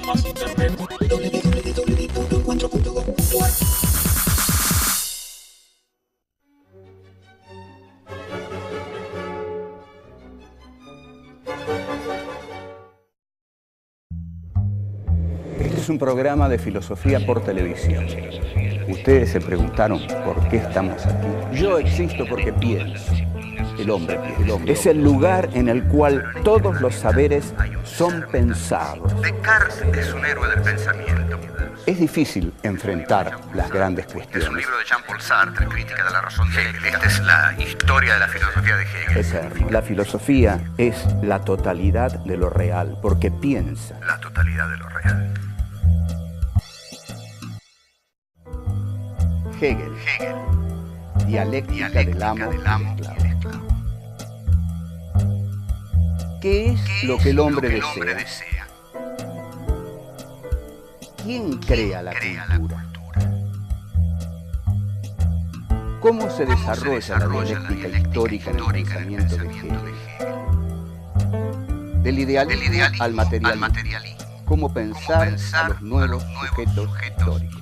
más internet. Este es un programa de filosofía por televisión. Ustedes se preguntaron por qué estamos aquí. Yo existo porque pienso. El hombre es el lugar en el cual todos los saberes son pensados. Descartes es un héroe del pensamiento. Es difícil enfrentar las grandes cuestiones. Es un libro de Jean-Paul Sartre, Crítica de la razón de Hegel. Esta es la historia de la filosofía de Hegel. Eterno. La filosofía es la totalidad de lo real, porque piensa. La totalidad de lo real. Hegel. Dialéctica del amo y el esclavo. ¿Qué es lo que el hombre desea? ¿Quién crea la cultura? ¿Cómo se desarrolla la dialéctica histórica en el pensamiento de Hegel? Del idealismo al materialismo. ¿Cómo pensar a los nuevos sujetos históricos?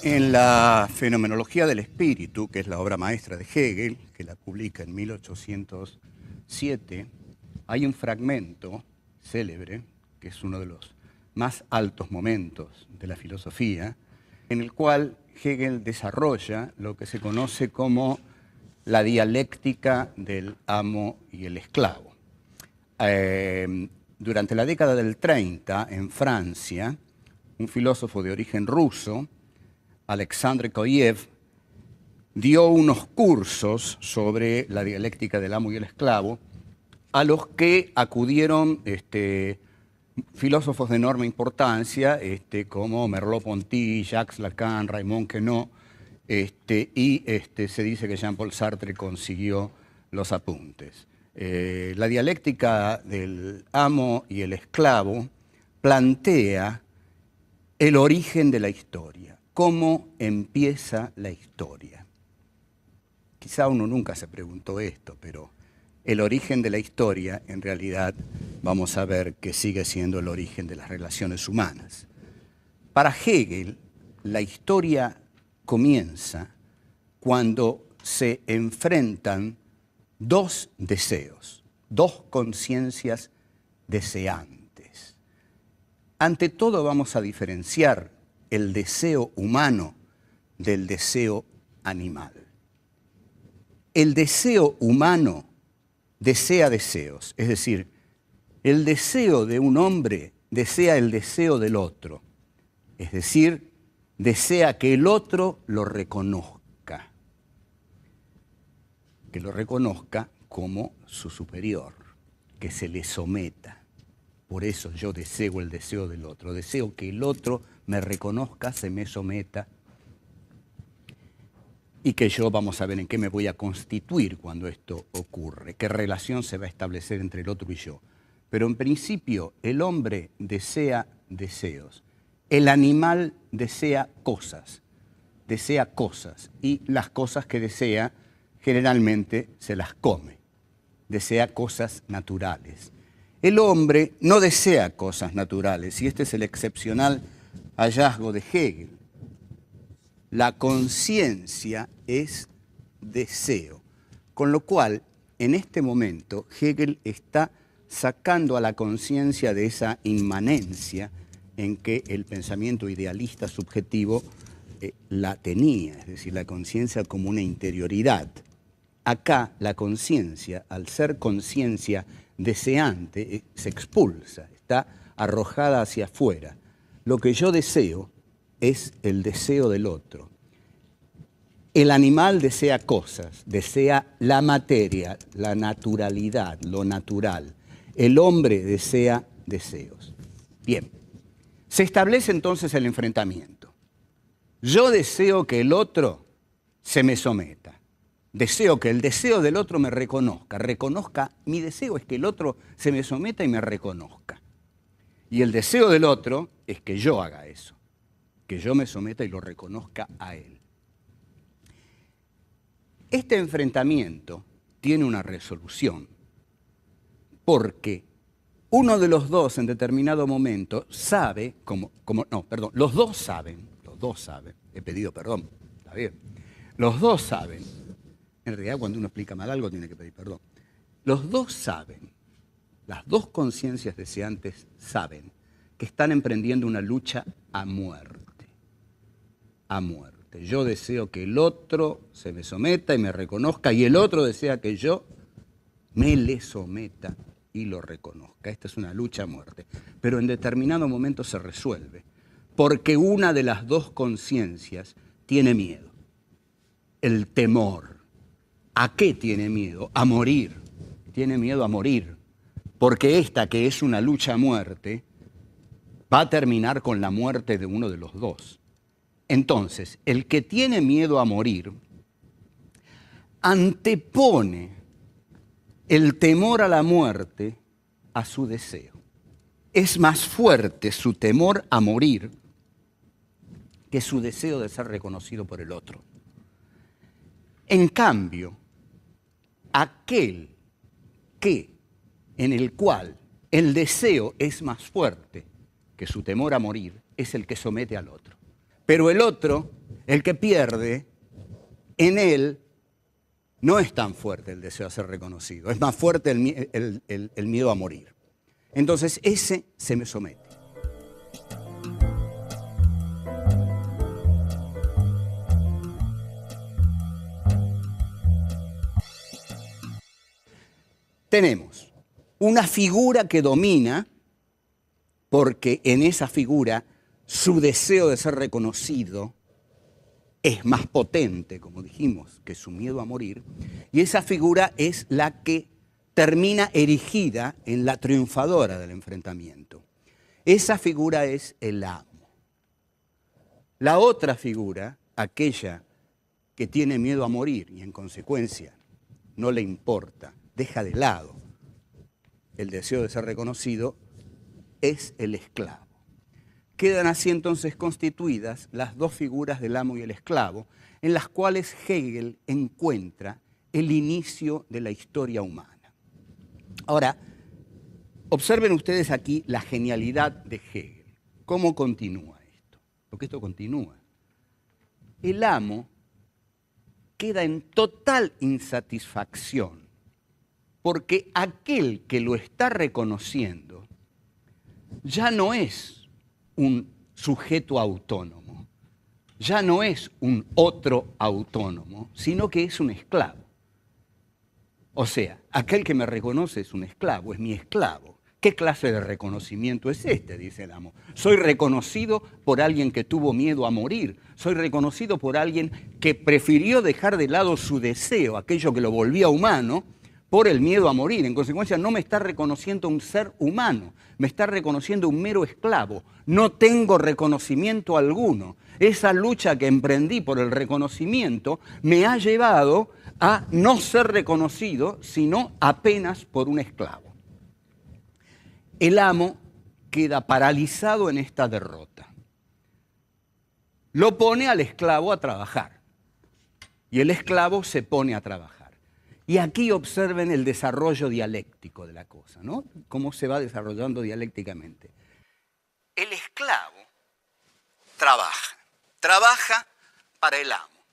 En la Fenomenología del Espíritu, que es la obra maestra de Hegel, que la publica en 1807, hay un fragmento célebre, que es uno de los más altos momentos de la filosofía, en el cual Hegel desarrolla lo que se conoce como la dialéctica del amo y el esclavo. Durante la década del 30, en Francia, un filósofo de origen ruso, Alexandre Koyev, dio unos cursos sobre la dialéctica del amo y el esclavo, a los que acudieron filósofos de enorme importancia, como Merleau-Ponty, Jacques Lacan, Raymond Queneau, y se dice que Jean-Paul Sartre consiguió los apuntes. La dialéctica del amo y el esclavo plantea el origen de la historia. ¿Cómo empieza la historia? Quizá uno nunca se preguntó esto, pero el origen de la historia, en realidad, vamos a ver que sigue siendo el origen de las relaciones humanas. Para Hegel, la historia comienza cuando se enfrentan dos deseos, dos conciencias deseantes. Ante todo vamos a diferenciar el deseo humano del deseo animal. El deseo humano desea deseos, es decir, el deseo de un hombre desea el deseo del otro, es decir, desea que el otro lo reconozca como su superior, que se le someta. Por eso yo deseo el deseo del otro, deseo que el otro me reconozca, se me someta, y que yo, vamos a ver en qué me voy a constituir cuando esto ocurre, qué relación se va a establecer entre el otro y yo. Pero en principio el hombre desea deseos, el animal desea cosas, y las cosas que desea generalmente se las come, desea cosas naturales. El hombre no desea cosas naturales, y este es el excepcional hallazgo de Hegel. La conciencia es deseo, con lo cual, en este momento, Hegel está sacando a la conciencia de esa inmanencia en que el pensamiento idealista subjetivo la tenía, es decir, la conciencia como una interioridad. Acá la conciencia, al ser conciencia deseante, se expulsa, está arrojada hacia afuera. Lo que yo deseo es el deseo del otro. El animal desea cosas, desea la materia, la naturalidad, lo natural. El hombre desea deseos. Bien, se establece entonces el enfrentamiento. Yo deseo que el otro se me someta. Deseo que el deseo del otro me reconozca. Mi deseo es que el otro se me someta y me reconozca. Y el deseo del otro es que yo haga eso, que yo me someta y lo reconozca a él. Este enfrentamiento tiene una resolución, porque uno de los dos en determinado momento sabe, los dos saben, he pedido perdón, está bien, los dos saben, en realidad cuando uno explica mal algo tiene que pedir perdón, los dos saben, las dos conciencias deseantes saben que están emprendiendo una lucha a muerte, a muerte. Yo deseo que el otro se me someta y me reconozca, y el otro desea que yo me le someta y lo reconozca. Esta es una lucha a muerte. Pero en determinado momento se resuelve, porque una de las dos conciencias tiene miedo. El temor. ¿A qué tiene miedo? A morir. Tiene miedo a morir. Porque esta, que es una lucha a muerte, va a terminar con la muerte de uno de los dos. Entonces, el que tiene miedo a morir antepone el temor a la muerte a su deseo. Es más fuerte su temor a morir que su deseo de ser reconocido por el otro. En cambio, aquel en el cual el deseo es más fuerte que su temor a morir es el que somete al otro. Pero el otro, el que pierde, en él no es tan fuerte el deseo de ser reconocido, es más fuerte el miedo a morir. Entonces ese se me somete. Tenemos una figura que domina, porque en esa figura su deseo de ser reconocido es más potente, como dijimos, que su miedo a morir, y esa figura es la que termina erigida en la triunfadora del enfrentamiento. Esa figura es el amo. La otra figura, aquella que tiene miedo a morir y en consecuencia no le importa, deja de lado el deseo de ser reconocido, es el esclavo. Quedan así entonces constituidas las dos figuras del amo y el esclavo, en las cuales Hegel encuentra el inicio de la historia humana. Ahora, observen ustedes aquí la genialidad de Hegel. ¿Cómo continúa esto? Porque esto continúa. El amo queda en total insatisfacción, porque aquel que lo está reconociendo ya no es un sujeto autónomo, ya no es un otro autónomo, sino que es un esclavo. O sea, aquel que me reconoce es un esclavo, es mi esclavo. ¿Qué clase de reconocimiento es este?, dice el amo. Soy reconocido por alguien que tuvo miedo a morir, soy reconocido por alguien que prefirió dejar de lado su deseo, aquello que lo volvía humano, por el miedo a morir. En consecuencia, no me está reconociendo un ser humano, me está reconociendo un mero esclavo. No tengo reconocimiento alguno. Esa lucha que emprendí por el reconocimiento me ha llevado a no ser reconocido, sino apenas por un esclavo. El amo queda paralizado en esta derrota. Lo pone al esclavo a trabajar y el esclavo se pone a trabajar. Y aquí observen el desarrollo dialéctico de la cosa, ¿no? Cómo se va desarrollando dialécticamente. El esclavo trabaja para el amo.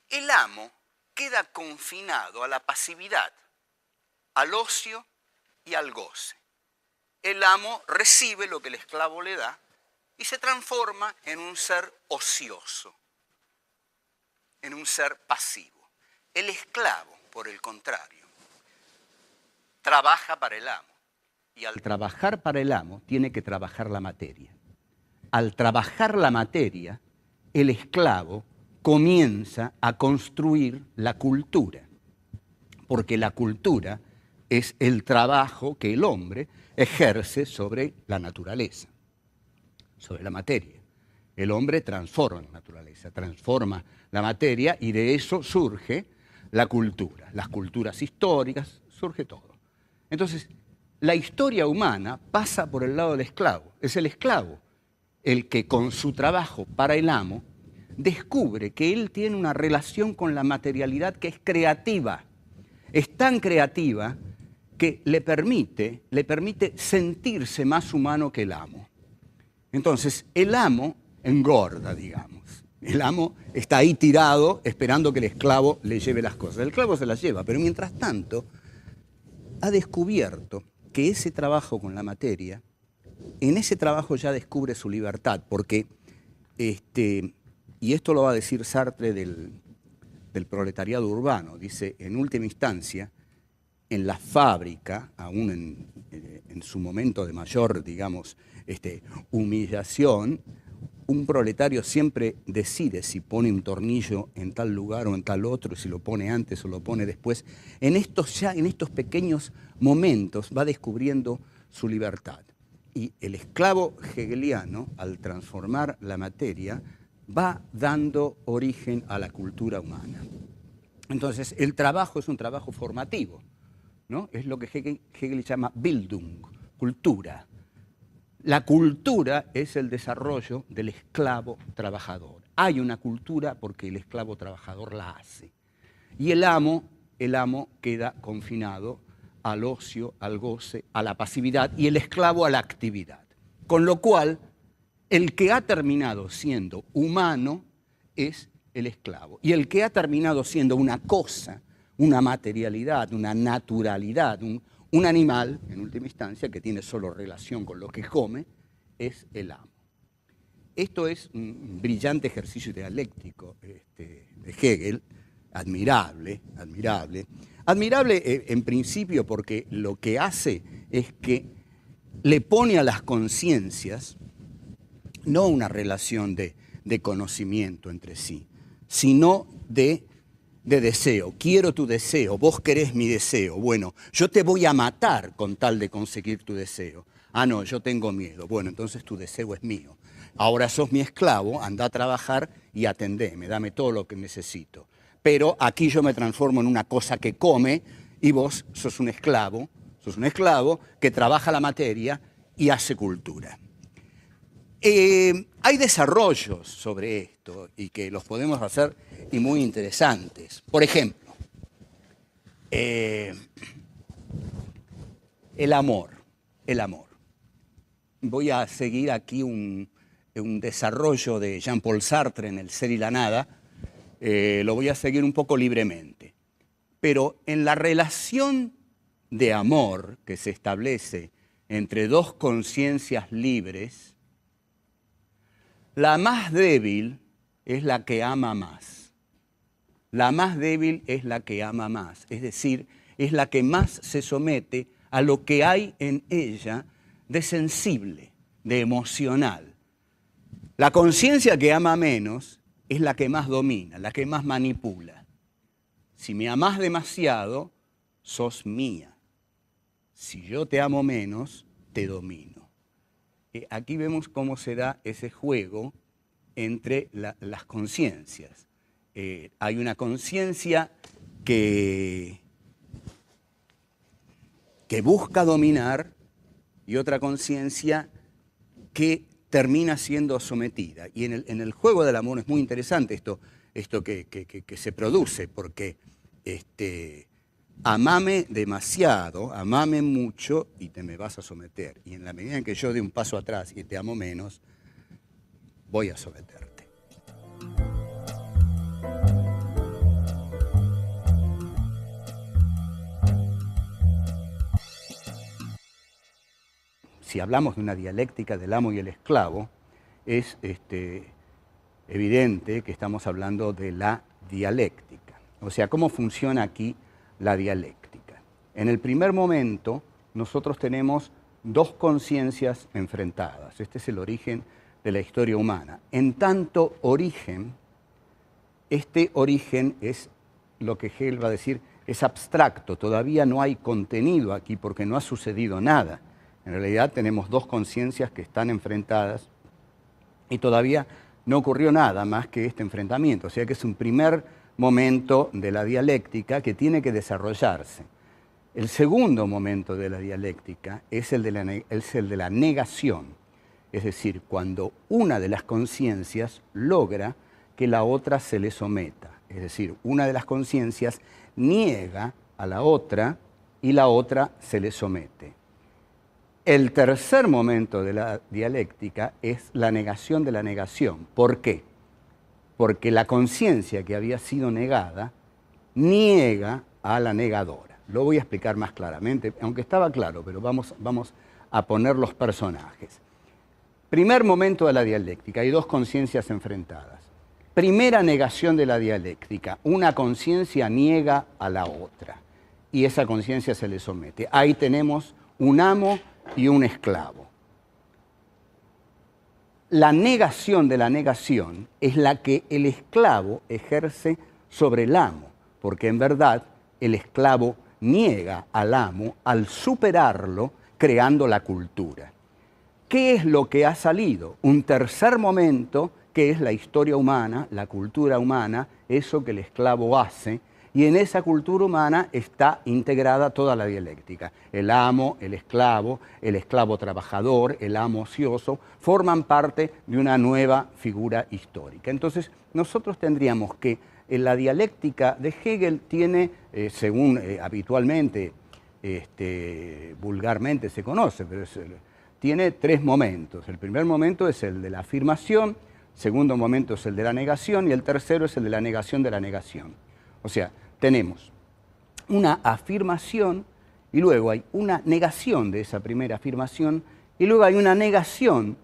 El amo queda confinado a la pasividad, al ocio y al goce. El amo recibe lo que el esclavo le da y se transforma en un ser ocioso, en un ser pasivo. El esclavo, por el contrario, trabaja para el amo. Y al trabajar para el amo, tiene que trabajar la materia. Al trabajar la materia, el esclavo comienza a construir la cultura. Porque la cultura es el trabajo que el hombre ejerce sobre la naturaleza, sobre la materia. El hombre transforma la naturaleza, transforma la materia y de eso surge la cultura, las culturas históricas, surge todo. Entonces, la historia humana pasa por el lado del esclavo. Es el esclavo el que con su trabajo para el amo descubre que él tiene una relación con la materialidad que es creativa. Es tan creativa que le permite sentirse más humano que el amo. Entonces, el amo engorda, digamos. El amo está ahí tirado esperando que el esclavo le lleve las cosas. El esclavo se las lleva, pero mientras tanto ha descubierto que ese trabajo con la materia, en ese trabajo ya descubre su libertad, porque, y esto lo va a decir Sartre del proletariado urbano, dice, en última instancia, en la fábrica, aún en su momento de mayor, digamos, humillación, un proletario siempre decide si pone un tornillo en tal lugar o en tal otro, si lo pone antes o lo pone después. En estos pequeños momentos va descubriendo su libertad. Y el esclavo hegeliano, al transformar la materia, va dando origen a la cultura humana. Entonces, el trabajo es un trabajo formativo, ¿no? Es lo que Hegel llama Bildung, cultura. La cultura es el desarrollo del esclavo trabajador. Hay una cultura porque el esclavo trabajador la hace. Y el amo queda confinado al ocio, al goce, a la pasividad, y el esclavo a la actividad. Con lo cual, el que ha terminado siendo humano es el esclavo. Y el que ha terminado siendo una cosa, una materialidad, una naturalidad, un animal, en última instancia, que tiene solo relación con lo que come, es el amo. Esto es un brillante ejercicio dialéctico de Hegel, admirable. Admirable en principio porque lo que hace es que le pone a las conciencias no una relación de conocimiento entre sí, sino de deseo. Quiero tu deseo, vos querés mi deseo. Bueno, yo te voy a matar con tal de conseguir tu deseo. Ah, no, yo tengo miedo. Bueno, entonces tu deseo es mío. Ahora sos mi esclavo, anda a trabajar y atendeme, dame todo lo que necesito. Pero aquí yo me transformo en una cosa que come y vos sos un esclavo que trabaja la materia y hace cultura. Hay desarrollos sobre esto y que los podemos hacer y muy interesantes. Por ejemplo, el amor. Voy a seguir aquí un desarrollo de Jean-Paul Sartre en El ser y la nada. Lo voy a seguir un poco libremente. Pero en la relación de amor que se establece entre dos conciencias libres, la más débil es la que ama más. La más débil es la que ama más. Es decir, es la que más se somete a lo que hay en ella de sensible, de emocional. La conciencia que ama menos es la que más domina, la que más manipula. Si me amás demasiado, sos mía. Si yo te amo menos, te domino. Aquí vemos cómo se da ese juego entre las conciencias. Hay una conciencia que busca dominar y otra conciencia que termina siendo sometida. Y en el juego del amor es muy interesante esto que se produce, porque amame demasiado, amame mucho y te me vas a someter. Y en la medida en que yo dé un paso atrás y te amo menos, voy a someterte. Si hablamos de una dialéctica del amo y el esclavo, es evidente que estamos hablando de la dialéctica. O sea, ¿cómo funciona aquí la dialéctica? En el primer momento, nosotros tenemos dos conciencias enfrentadas. Este es el origen de la historia humana. En tanto origen, este origen es lo que Hegel va a decir, es abstracto, todavía no hay contenido aquí porque no ha sucedido nada. En realidad tenemos dos conciencias que están enfrentadas y todavía no ocurrió nada más que este enfrentamiento. O sea que es un primer momento de la dialéctica que tiene que desarrollarse. El segundo momento de la dialéctica es el de la negación. Es decir, cuando una de las conciencias logra que la otra se le someta. Es decir, una de las conciencias niega a la otra y la otra se le somete. El tercer momento de la dialéctica es la negación de la negación. ¿Por qué? Porque la conciencia que había sido negada niega a la negadora. Lo voy a explicar más claramente, aunque estaba claro, pero vamos a poner los personajes. Primer momento de la dialéctica, hay dos conciencias enfrentadas. Primera negación de la dialéctica, una conciencia niega a la otra y esa conciencia se le somete. Ahí tenemos un amo y un esclavo. La negación de la negación es la que el esclavo ejerce sobre el amo, porque en verdad el esclavo niega al amo al superarlo creando la cultura. ¿Qué es lo que ha salido? Un tercer momento que es la historia humana, la cultura humana, eso que el esclavo hace, y en esa cultura humana está integrada toda la dialéctica. El amo, el esclavo trabajador, el amo ocioso, forman parte de una nueva figura histórica. Entonces, nosotros tendríamos que la dialéctica de Hegel tiene, según habitualmente, vulgarmente se conoce, pero tiene tres momentos. El primer momento es el de la afirmación, el segundo momento es el de la negación y el tercero es el de la negación de la negación. O sea, tenemos una afirmación y luego hay una negación de esa primera afirmación y luego hay una negación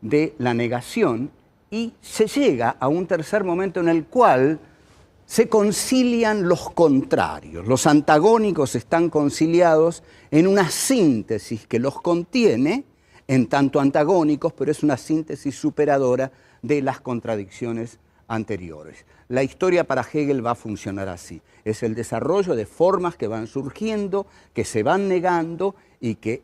de la negación y se llega a un tercer momento en el cual se concilian los contrarios. Los antagónicos están conciliados en una síntesis que los contiene, en tanto antagónicos, pero es una síntesis superadora de las contradicciones anteriores. La historia para Hegel va a funcionar así. Es el desarrollo de formas que van surgiendo, que se van negando y que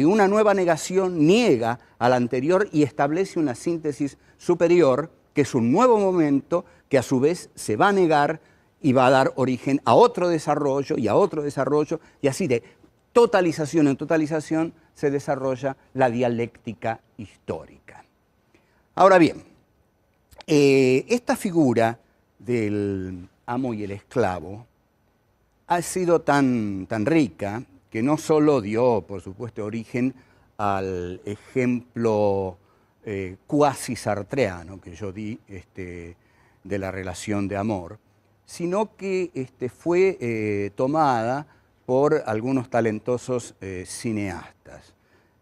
una nueva negación niega a la anterior y establece una síntesis superior, que es un nuevo momento que a su vez se va a negar y va a dar origen a otro desarrollo y a otro desarrollo, y así de totalización en totalización se desarrolla la dialéctica histórica. Ahora bien, esta figura del amo y el esclavo ha sido tan rica que no solo dio, por supuesto, origen al ejemplo cuasi sartreano que yo di de la relación de amor, sino que fue tomada por algunos talentosos cineastas.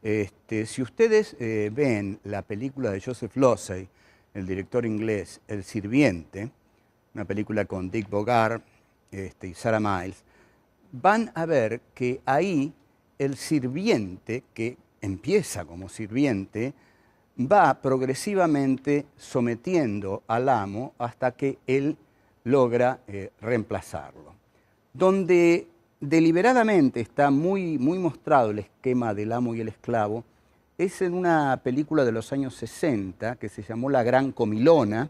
Si ustedes ven la película de Joseph Losey, el director inglés, El Sirviente, una película con Dick Bogart y Sarah Miles, van a ver que ahí el sirviente, que empieza como sirviente, va progresivamente sometiendo al amo hasta que él logra reemplazarlo. Donde deliberadamente está muy mostrado el esquema del amo y el esclavo es en una película de los años 60 que se llamó La Gran Comilona,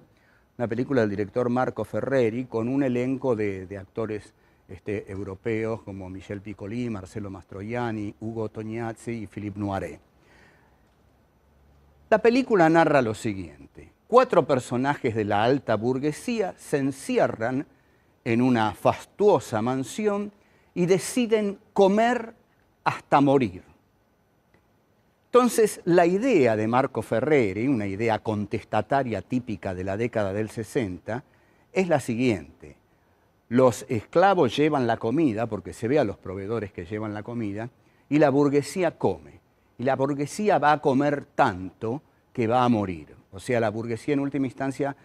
una película del director Marco Ferreri con un elenco de actores europeos como Michel Piccoli, Marcello Mastroianni, Ugo Tognazzi y Philippe Noiret. La película narra lo siguiente: 4 personajes de la alta burguesía se encierran en una fastuosa mansión y deciden comer hasta morir. Entonces, la idea de Marco Ferreri, una idea contestataria típica de la década del 60, es la siguiente. Los esclavos llevan la comida, porque se ve a los proveedores que llevan la comida, y la burguesía come. Y la burguesía va a comer tanto que va a morir. O sea, la burguesía en última instancia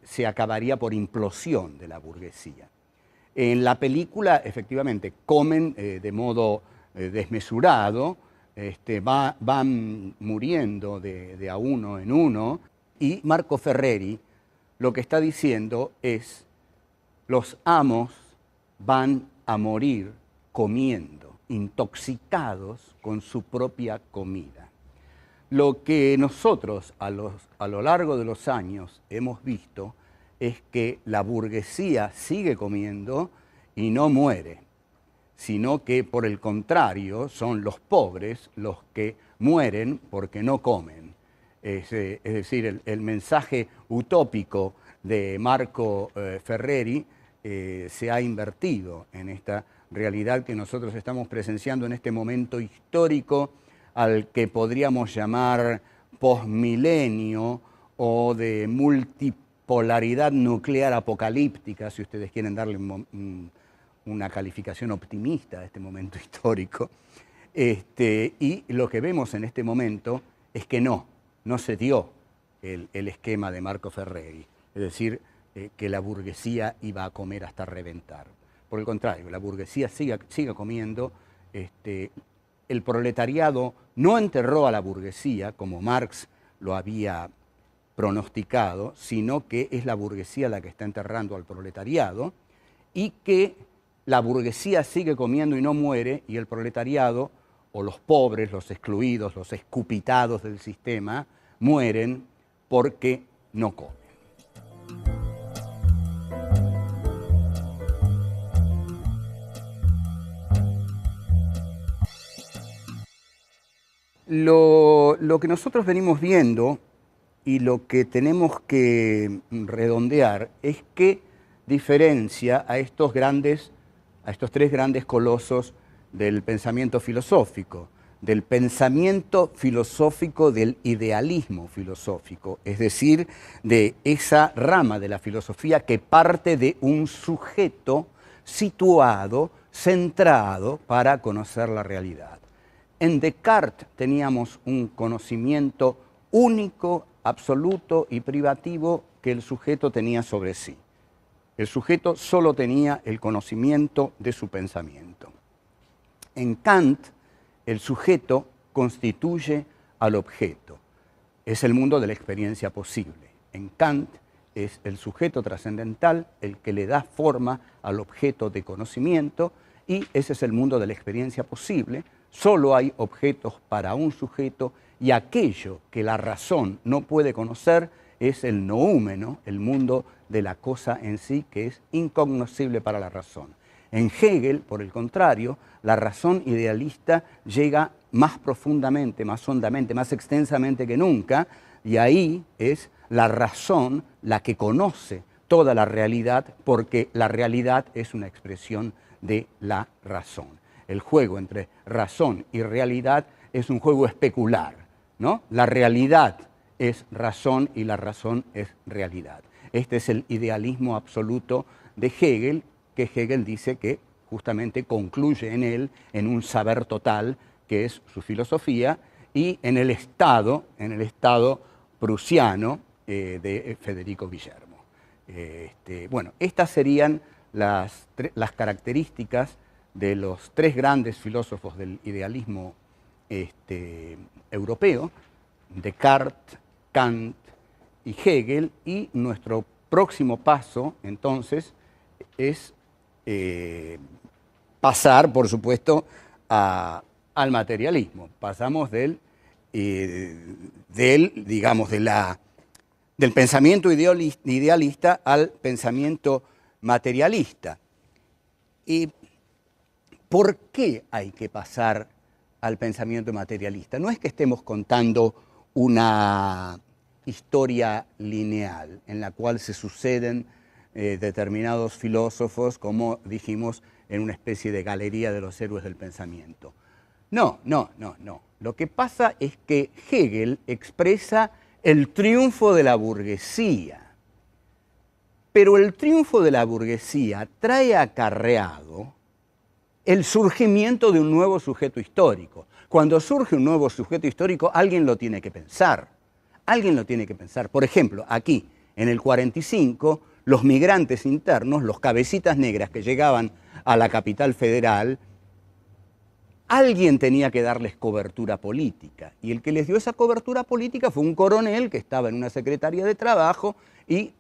se acabaría por implosión de la burguesía. En la película, efectivamente, comen de modo desmesurado, van muriendo de a uno en uno, y Marco Ferreri lo que está diciendo es: los amos van a morir comiendo, intoxicados con su propia comida. Lo que nosotros a lo largo de los años hemos visto es que la burguesía sigue comiendo y no muere, sino que por el contrario son los pobres los que mueren porque no comen. Es decir, el mensaje utópico de Marco Ferreri se ha invertido en esta realidad que nosotros estamos presenciando en este momento histórico al que podríamos llamar posmilenio o de multipolaridad nuclear apocalíptica, si ustedes quieren darle una calificación optimista a este momento histórico. Y lo que vemos en este momento es que no se dio el esquema de Marco Ferreri, es decir, que la burguesía iba a comer hasta reventar. Por el contrario, la burguesía sigue comiendo. El proletariado no enterró a la burguesía, como Marx lo había pronosticado, sino que es la burguesía la que está enterrando al proletariado, y que la burguesía sigue comiendo y no muere, y el proletariado, o los pobres, los excluidos, los escupitados del sistema, mueren porque no comen. Lo que nosotros venimos viendo y lo que tenemos que redondear es qué diferencia a estos tres grandes colosos del pensamiento filosófico, del idealismo filosófico, es decir, de esa rama de la filosofía que parte de un sujeto situado, centrado para conocer la realidad. En Descartes teníamos un conocimiento único, absoluto y privativo que el sujeto tenía sobre sí. El sujeto solo tenía el conocimiento de su pensamiento. En Kant, el sujeto constituye al objeto. Es el mundo de la experiencia posible. En Kant es el sujeto trascendental el que le da forma al objeto de conocimiento, y ese es el mundo de la experiencia posible. Solo hay objetos para un sujeto, y aquello que la razón no puede conocer es el noúmeno, el mundo de la cosa en sí, que es incognoscible para la razón. En Hegel, por el contrario, la razón idealista llega más profundamente, más hondamente, más extensamente que nunca, y ahí es la razón la que conoce toda la realidad, porque la realidad es una expresión de la razón. El juego entre razón y realidad es un juego especular, ¿no? La realidad es razón y la razón es realidad. Este es el idealismo absoluto de Hegel, que Hegel dice que justamente concluye en él, en un saber total, que es su filosofía, y en el Estado prusiano de Federico Guillermo. Bueno, estas serían las características de los tres grandes filósofos del idealismo europeo, Descartes, Kant y Hegel, y nuestro próximo paso, entonces, es pasar, por supuesto, al materialismo. Pasamos del pensamiento idealista al pensamiento materialista. ¿Y por qué hay que pasar al pensamiento materialista? No es que estemos contando una historia lineal en la cual se suceden determinados filósofos, como dijimos, en una especie de galería de los héroes del pensamiento. No. Lo que pasa es que Hegel expresa el triunfo de la burguesía, pero el triunfo de la burguesía trae acarreado el surgimiento de un nuevo sujeto histórico. Cuando surge un nuevo sujeto histórico, alguien lo tiene que pensar. Alguien lo tiene que pensar. Por ejemplo, aquí, en el 45, los migrantes internos, los cabecitas negras que llegaban a la capital federal, alguien tenía que darles cobertura política. Y el que les dio esa cobertura política fue un coronel que estaba en una secretaría de trabajo y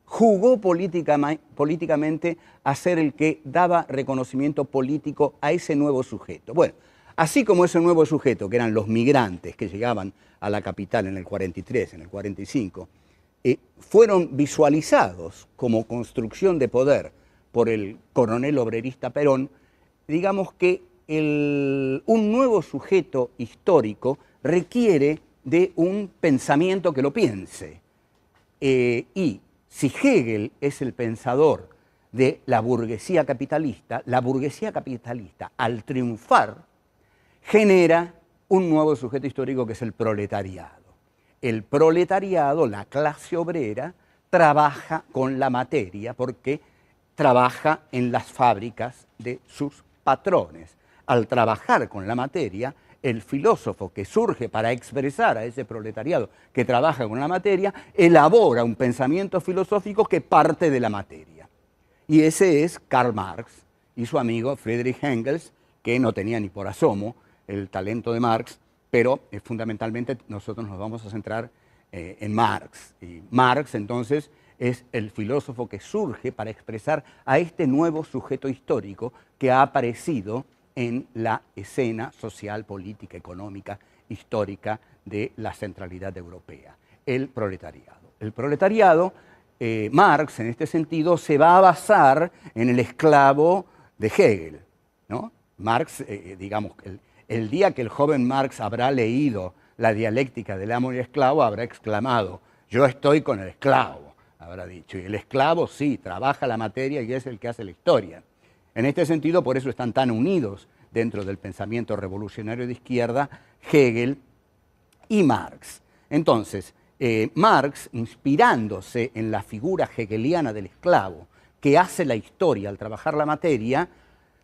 jugó políticamente a ser el que daba reconocimiento político a ese nuevo sujeto. Bueno, así como ese nuevo sujeto, que eran los migrantes que llegaban a la capital en el 43, en el 45, fueron visualizados como construcción de poder por el coronel obrerista Perón, digamos que un nuevo sujeto histórico requiere de un pensamiento que lo piense. Y si Hegel es el pensador de la burguesía capitalista al triunfar genera un nuevo sujeto histórico que es el proletariado. El proletariado, la clase obrera, trabaja con la materia porque trabaja en las fábricas de sus patrones. Al trabajar con la materia, el filósofo que surge para expresar a ese proletariado que trabaja con la materia, elabora un pensamiento filosófico que parte de la materia. Y ese es Karl Marx y su amigo Friedrich Engels, que no tenía ni por asomo el talento de Marx, pero fundamentalmente nosotros nos vamos a centrar en Marx. Y Marx, entonces, es el filósofo que surge para expresar a este nuevo sujeto histórico que ha aparecido en la escena social, política, económica, histórica de la centralidad europea, el proletariado. El proletariado, Marx, en este sentido, se va a basar en el esclavo de Hegel, ¿no? Marx, digamos, el día que el joven Marx habrá leído la dialéctica del amo y el esclavo, habrá exclamado, yo estoy con el esclavo, habrá dicho. Y el esclavo sí, trabaja la materia y es el que hace la historia. En este sentido, por eso están tan unidos dentro del pensamiento revolucionario de izquierda Hegel y Marx. Entonces, Marx, inspirándose en la figura hegeliana del esclavo, que hace la historia al trabajar la materia,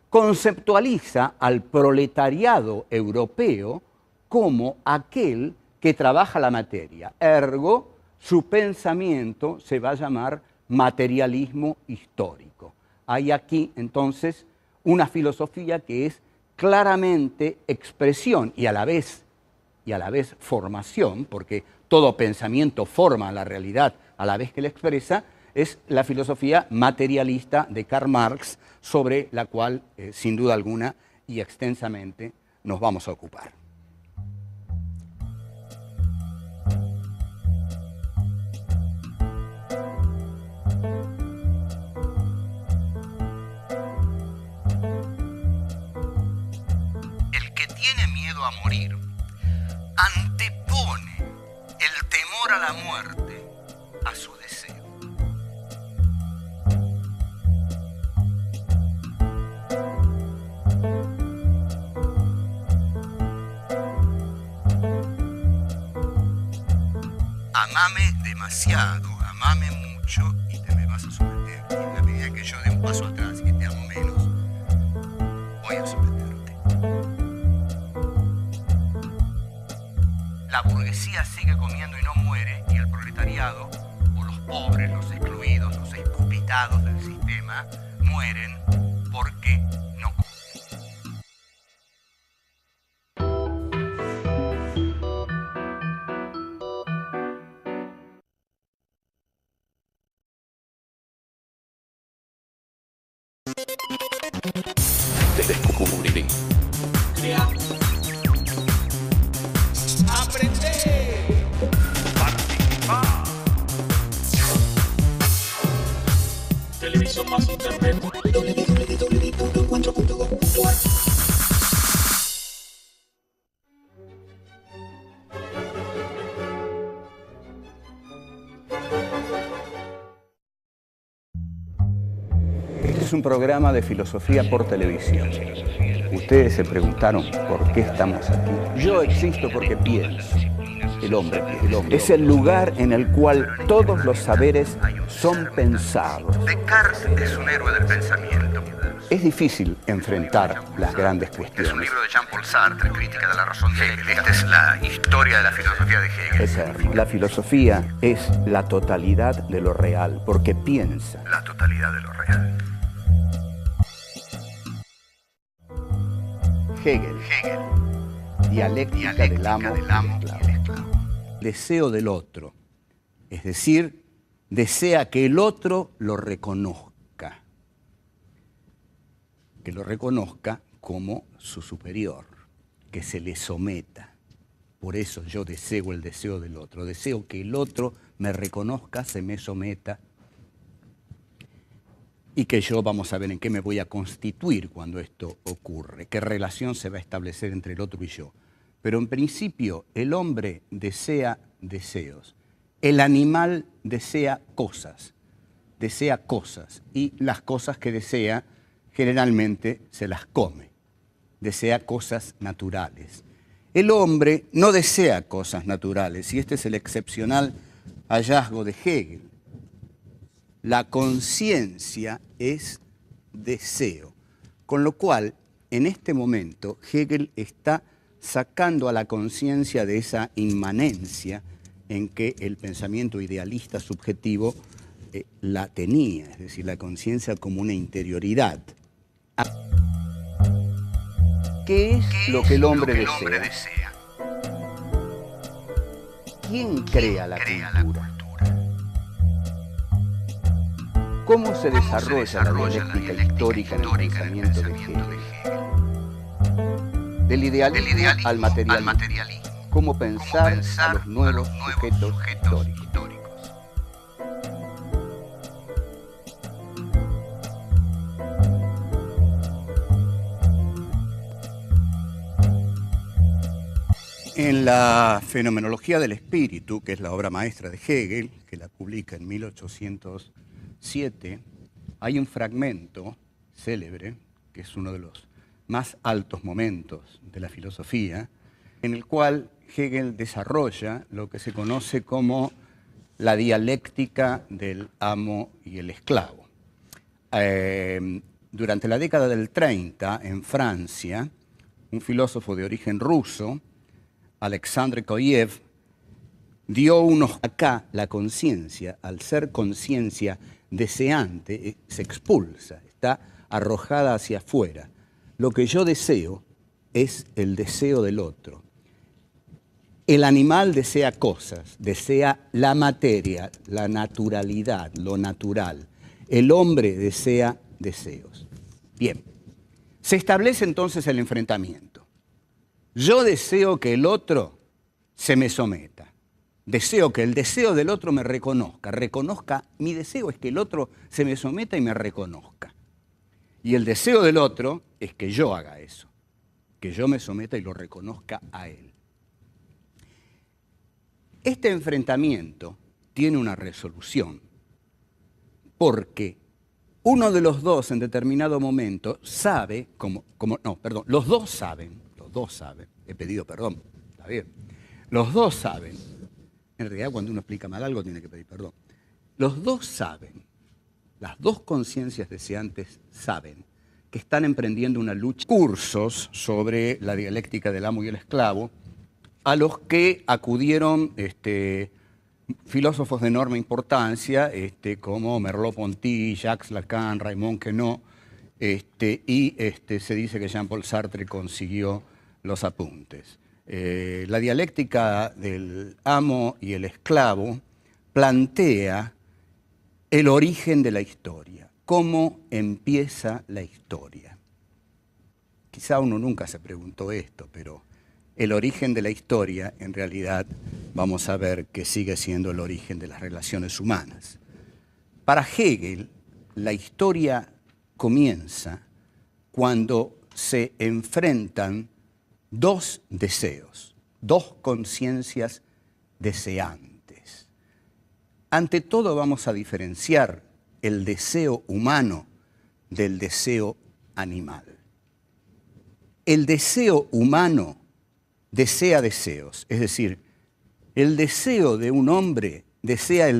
conceptualiza al proletariado europeo como aquel que trabaja la materia. Ergo, su pensamiento se va a llamar materialismo histórico. Hay aquí, entonces, una filosofía que es claramente expresión y a la vez formación, porque todo pensamiento forma la realidad a la vez que la expresa, es la filosofía materialista de Karl Marx, sobre la cual, sin duda alguna y extensamente, nos vamos a ocupar. El que tiene miedo a morir antepone el temor a la muerte a su deseo. Amame demasiado, amame mucho y te me vas a someter. Y en la medida que yo dé un paso atrás y te amo menos, voy a someterte. La burguesía sigue comiendo y no muere, y el proletariado, o los pobres, los excluidos, los escupitados del sistema, mueren porque no comen. Descubrir. Crear. Aprender. Participar. Televisión más internet. www.encuentro.com.ar. Este es un programa de filosofía por televisión. Ustedes se preguntaron por qué estamos aquí. Yo existo porque pienso. El hombre es el lugar en el cual todos los saberes son pensados. Descartes es un héroe del pensamiento. Es difícil enfrentar las grandes Es un cuestiones. libro de Jean-Paul Sartre, Crítica de la razón de Hegel. Esta es la historia de la filosofía de Hegel. Eterno. La filosofía es la totalidad de lo real, porque piensa. La totalidad de lo real. Hegel, dialéctica del amo y el esclavo. Deseo del otro, es decir, desea que el otro lo reconozca como su superior, que se le someta. Por eso yo deseo el deseo del otro, deseo que el otro me reconozca, se me someta, y que yo, vamos a ver en qué me voy a constituir cuando esto ocurre, qué relación se va a establecer entre el otro y yo. pero en principio el hombre desea deseos. El animal desea cosas, y las cosas que desea generalmente se las come, desea cosas naturales. El hombre no desea cosas naturales, y este es el excepcional hallazgo de Hegel. La conciencia es deseo, con lo cual en este momento Hegel está sacando a la conciencia de esa inmanencia en que el pensamiento idealista subjetivo la tenía, es decir, la conciencia como una interioridad. ¿Qué es lo que el hombre desea? ¿Quién crea la cultura? ¿Cómo se desarrolla la dialéctica histórica en el pensamiento de Hegel? Del idealismo al materialismo. ¿Cómo pensar a los nuevos sujetos históricos? En la Fenomenología del Espíritu, que es la obra maestra de Hegel, que la publica en 1807, hay un fragmento célebre, que es uno de los más altos momentos de la filosofía, en el cual Hegel desarrolla lo que se conoce como la dialéctica del amo y el esclavo. Durante la década del 30, en Francia, un filósofo de origen ruso, Alexandre Koyev, dio unos... Acá la conciencia, al ser conciencia deseante, se expulsa, está arrojada hacia afuera. Lo que yo deseo es el deseo del otro. El animal desea cosas, desea la materia, la naturalidad, lo natural. El hombre desea deseos. Bien, se establece entonces el enfrentamiento. Yo deseo que el otro se me someta. Deseo que el deseo del otro me reconozca. Mi deseo es que el otro se me someta y me reconozca. Y el deseo del otro es que yo haga eso, que yo me someta y lo reconozca a él. Este enfrentamiento tiene una resolución, porque uno de los dos en determinado momento sabe, los dos saben, he pedido perdón, está bien, los dos saben, en realidad cuando uno explica mal algo tiene que pedir perdón, los dos saben, las dos conciencias deseantes saben que están emprendiendo una lucha, cursos sobre la dialéctica del amo y el esclavo, a los que acudieron filósofos de enorme importancia, como Merleau-Ponty, Jacques Lacan, Raymond Queneau, y se dice que Jean-Paul Sartre consiguió los apuntes. La dialéctica del amo y el esclavo plantea el origen de la historia, cómo empieza la historia. Quizá uno nunca se preguntó esto, pero el origen de la historia, en realidad, vamos a ver que sigue siendo el origen de las relaciones humanas. Para Hegel, la historia comienza cuando se enfrentan dos deseos, dos conciencias deseantes. Ante todo vamos a diferenciar el deseo humano del deseo animal. El deseo humano desea deseos, es decir, el deseo de un hombre desea el